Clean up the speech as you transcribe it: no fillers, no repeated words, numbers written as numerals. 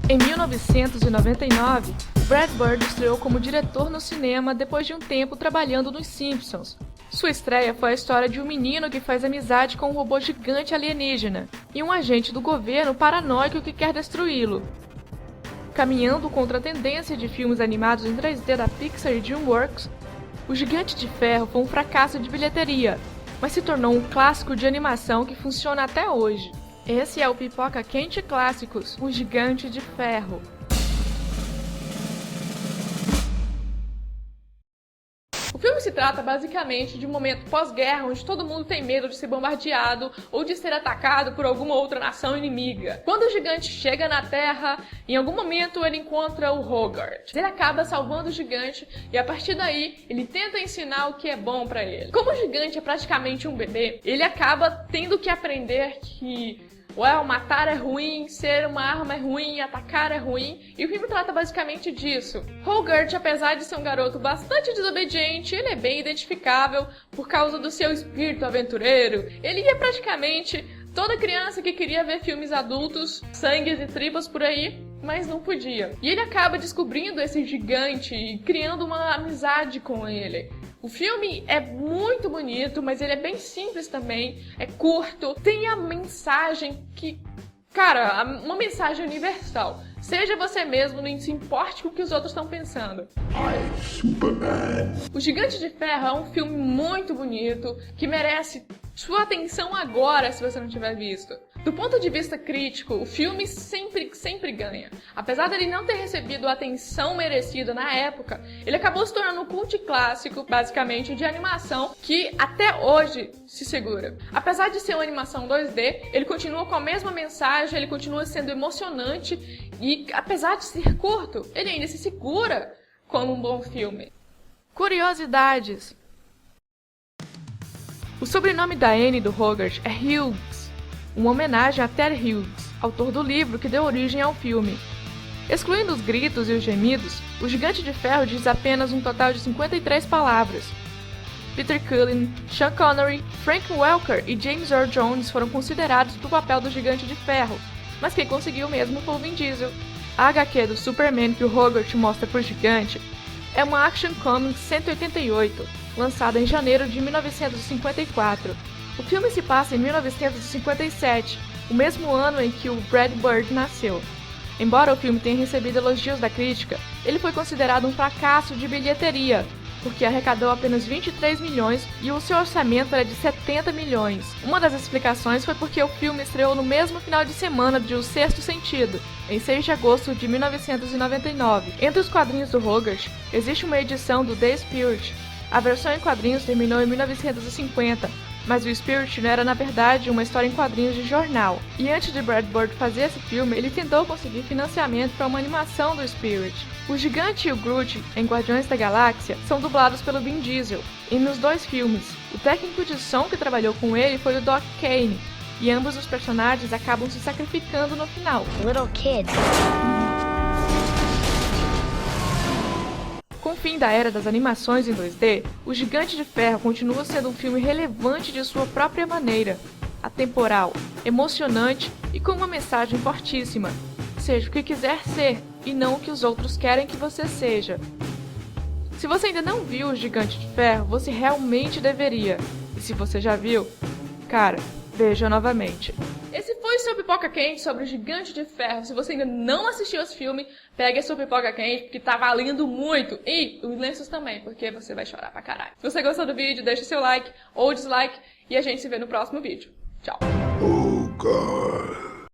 Em 1999, Brad Bird estreou como diretor no cinema depois de um tempo trabalhando nos Simpsons. Sua estreia foi a história de um menino que faz amizade com um robô gigante alienígena e um agente do governo paranoico que quer destruí-lo. Caminhando contra a tendência de filmes animados em 3D da Pixar e DreamWorks, O Gigante de Ferro foi um fracasso de bilheteria, mas se tornou um clássico de animação que funciona até hoje. Esse é o Pipoca Quente Clássicos, O Gigante de Ferro. O filme se trata basicamente de um momento pós-guerra onde todo mundo tem medo de ser bombardeado ou de ser atacado por alguma outra nação inimiga. Quando o gigante chega na Terra, em algum momento ele encontra o Hogarth. Ele acaba salvando o gigante e a partir daí ele tenta ensinar o que é bom pra ele. Como o gigante é praticamente um bebê, ele acaba tendo que aprender que matar é ruim, ser uma arma é ruim, atacar é ruim, e o filme trata basicamente disso. Hogarth, apesar de ser um garoto bastante desobediente, ele é bem identificável por causa do seu espírito aventureiro. Ele é praticamente toda criança que queria ver filmes adultos, sangues e tripas por aí, mas não podia. E ele acaba descobrindo esse gigante e criando uma amizade com ele. O filme é muito bonito, mas ele é bem simples também, é curto, tem a mensagem que... Cara, uma mensagem universal. Seja você mesmo, não se importe com o que os outros estão pensando. O Gigante de Ferro é um filme muito bonito, que merece sua atenção agora se você não tiver visto. Do ponto de vista crítico, o filme sempre ganha. Apesar dele não ter recebido a atenção merecida na época, ele acabou se tornando um cult clássico, basicamente, de animação, que até hoje se segura. Apesar de ser uma animação 2D, ele continua com a mesma mensagem, ele continua sendo emocionante e, apesar de ser curto, ele ainda se segura como um bom filme. Curiosidades. O sobrenome da Annie do Hogarth é Hughes, uma homenagem a Ted Hughes, autor do livro que deu origem ao filme. Excluindo os gritos e os gemidos, o Gigante de Ferro diz apenas um total de 53 palavras. Peter Cullen, Sean Connery, Frank Welker e James Earl Jones foram considerados para o papel do Gigante de Ferro, mas quem conseguiu mesmo foi o Vin Diesel. A HQ do Superman que o Hogarth mostra pro gigante é uma Action Comics 188, lançada em janeiro de 1954. O filme se passa em 1957, o mesmo ano em que o Brad Bird nasceu. Embora o filme tenha recebido elogios da crítica, ele foi considerado um fracasso de bilheteria, porque arrecadou apenas 23 milhões e o seu orçamento era de 70 milhões. Uma das explicações foi porque o filme estreou no mesmo final de semana de O Sexto Sentido, em 6 de agosto de 1999. Entre os quadrinhos do Hogarth, existe uma edição do The Spirit. A versão em quadrinhos terminou em 1950, mas o Spirit não era na verdade uma história em quadrinhos de jornal. E antes de Brad Bird fazer esse filme, ele tentou conseguir financiamento para uma animação do Spirit. O Gigante e o Groot, em Guardiões da Galáxia, são dublados pelo Vin Diesel. E nos dois filmes, o técnico de som que trabalhou com ele foi o Doc Kane, e ambos os personagens acabam se sacrificando no final. Little kids. Com o fim da era das animações em 2D, O Gigante de Ferro continua sendo um filme relevante de sua própria maneira, atemporal, emocionante e com uma mensagem fortíssima. Seja o que quiser ser e não o que os outros querem que você seja. Se você ainda não viu O Gigante de Ferro, você realmente deveria. E se você já viu, cara, veja novamente. Esse foi o seu Pipoca Quente sobre o Gigante de Ferro. Se você ainda não assistiu esse filme, pegue a sua pipoca quente, porque tá valendo muito. E os lenços também, porque você vai chorar pra caralho. Se você gostou do vídeo, deixa seu like ou dislike. E a gente se vê no próximo vídeo. Tchau. Oh, God.